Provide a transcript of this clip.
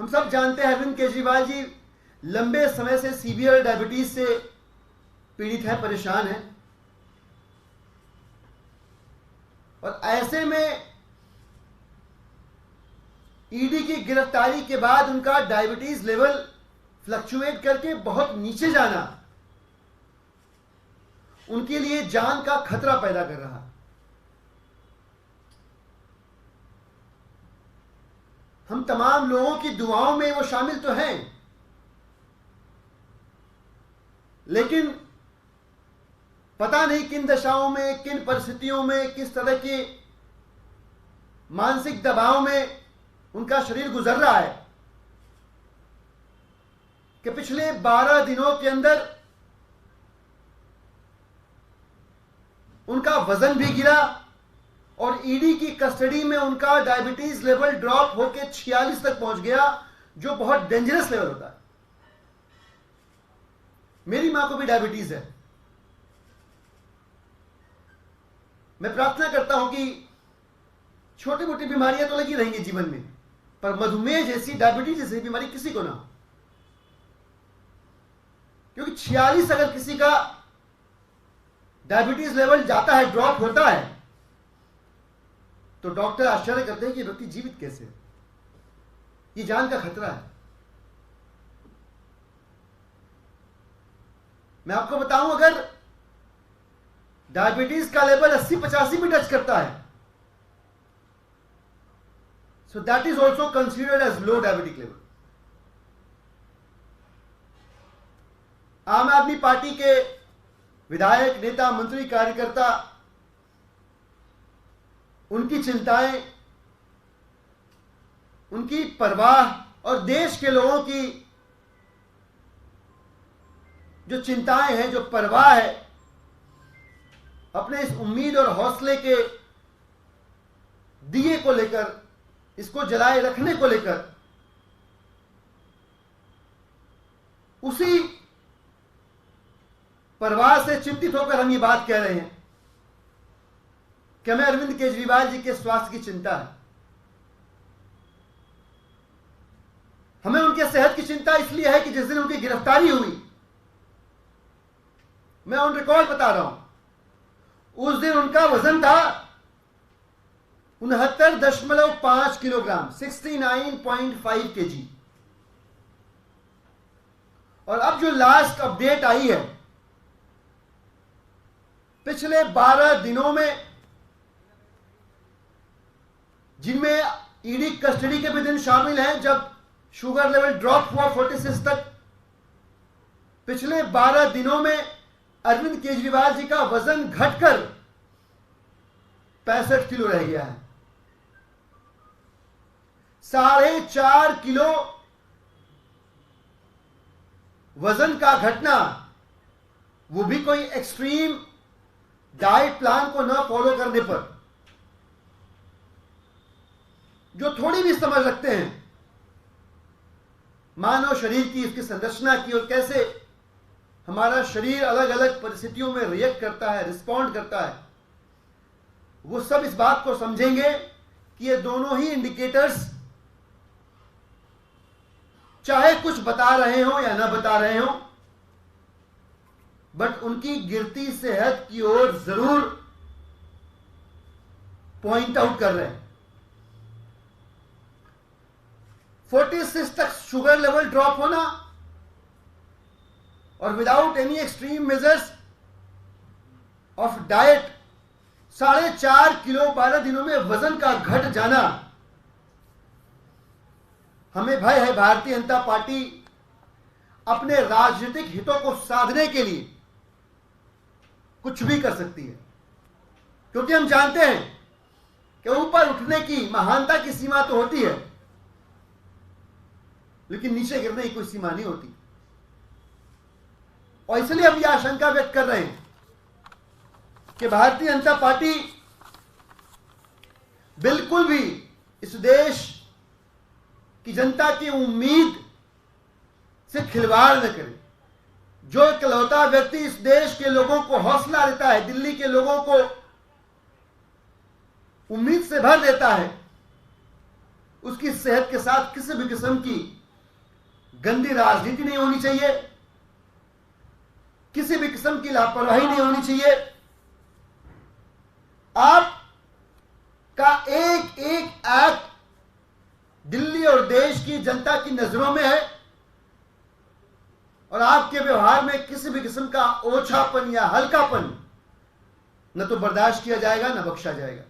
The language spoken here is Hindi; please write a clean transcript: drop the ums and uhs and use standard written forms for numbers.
हम सब जानते हैं अरविंद केजरीवाल जी लंबे समय से सीवियर डायबिटीज से पीड़ित हैं, परेशान हैं। और ऐसे में ईडी की गिरफ्तारी के बाद उनका डायबिटीज लेवल फ्लक्चुएट करके बहुत नीचे जाना उनके लिए जान का खतरा पैदा कर रहा। हम तमाम लोगों की दुआओं में वो शामिल तो हैं, लेकिन पता नहीं किन दशाओं में, किन परिस्थितियों में, किस तरह के मानसिक दबाव में उनका शरीर गुजर रहा है कि पिछले 12 दिनों के अंदर उनका वजन भी गिरा और ईडी की कस्टडी में उनका डायबिटीज लेवल ड्रॉप होकर 46 तक पहुंच गया, जो बहुत डेंजरस लेवल होता है। मेरी मां को भी डायबिटीज है। मैं प्रार्थना करता हूं कि छोटी मोटी बीमारियां तो लगी रहेंगी जीवन में, पर मधुमेह जैसी, डायबिटीज जैसी बीमारी किसी को ना हो। क्योंकि 46 अगर किसी का डायबिटीज लेवल जाता है, ड्रॉप होता है, तो डॉक्टर आश्चर्य करते हैं कि व्यक्ति जीवित कैसे है। ये जान का खतरा है। मैं आपको बताऊं, अगर डायबिटीज का लेवल 80-85 भी टच करता है, so that is also considered as low diabetic level. Aam Aadmi party के विधायक, नेता, मंत्री, कार्यकर्ता, उनकी चिंताएं, उनकी परवाह और देश के लोगों की जो चिंताएं हैं, जो परवाह है, अपने इस उम्मीद और हौसले के दिए को लेकर, इसको जलाए रखने को लेकर, उसी परवाह से चिंतित होकर हम ये बात कह रहे हैं कि हमें अरविंद केजरीवाल जी के स्वास्थ्य की चिंता है। हमें उनके सेहत की चिंता इसलिए है कि जिस दिन उनकी गिरफ्तारी हुई, मैं ऑन रिकॉर्ड बता रहा हूं, उस दिन उनका वजन था 69.5 किलोग्राम, 69.5 kg। और अब जो लास्ट अपडेट आई है, पिछले 12 दिनों में, जिनमें ईडी कस्टडी के भी दिन शामिल हैं जब शुगर लेवल ड्रॉप हुआ 46 तक, पिछले 12 दिनों में अरविंद केजरीवाल जी का वजन घटकर 65 किलो रह गया है। 4.5 किलो वजन का घटना, वो भी कोई एक्सट्रीम डाइट प्लान को न फॉलो करने पर, जो थोड़ी भी समझ रखते हैं मानव शरीर की, इसकी संरचना की, और कैसे हमारा शरीर अलग अलग परिस्थितियों में रिएक्ट करता है, रिस्पॉन्ड करता है, वो सब इस बात को समझेंगे कि ये दोनों ही इंडिकेटर्स चाहे कुछ बता रहे हो या ना बता रहे हो, बट उनकी गिरती सेहत की ओर जरूर पॉइंट आउट कर रहे हैं। 46 तक शुगर लेवल ड्रॉप होना और without any extreme measures of diet 4.5 kilo 12 दिनों में वजन का घट जाना, हमें भय है भारतीय जनता पार्टी अपने राजनीतिक हितों को साधने के लिए कुछ भी कर सकती है। क्योंकि हम जानते हैं कि ऊपर उठने की, महानता की सीमा तो होती है, लेकिन नीचे गिरने की कोई सीमा नहीं होती। और इसलिए हम यह आशंका व्यक्त कर रहे हैं कि भारतीय जनता पार्टी बिल्कुल भी इस देश की जनता की उम्मीद से खिलवाड़ न करे। जो इकलौता व्यक्ति इस देश के लोगों को हौसला देता है, दिल्ली के लोगों को उम्मीद से भर देता है, उसकी सेहत के साथ किसी भी किस्म की गंदी राजनीति नहीं होनी चाहिए, किसी भी किस्म की लापरवाही नहीं होनी चाहिए। आप का एक एक एक्ट दिल्ली और देश की जनता की नजरों में है और आपके व्यवहार में किसी भी किस्म का ओछापन या हल्कापन न तो बर्दाश्त किया जाएगा न बख्शा जाएगा।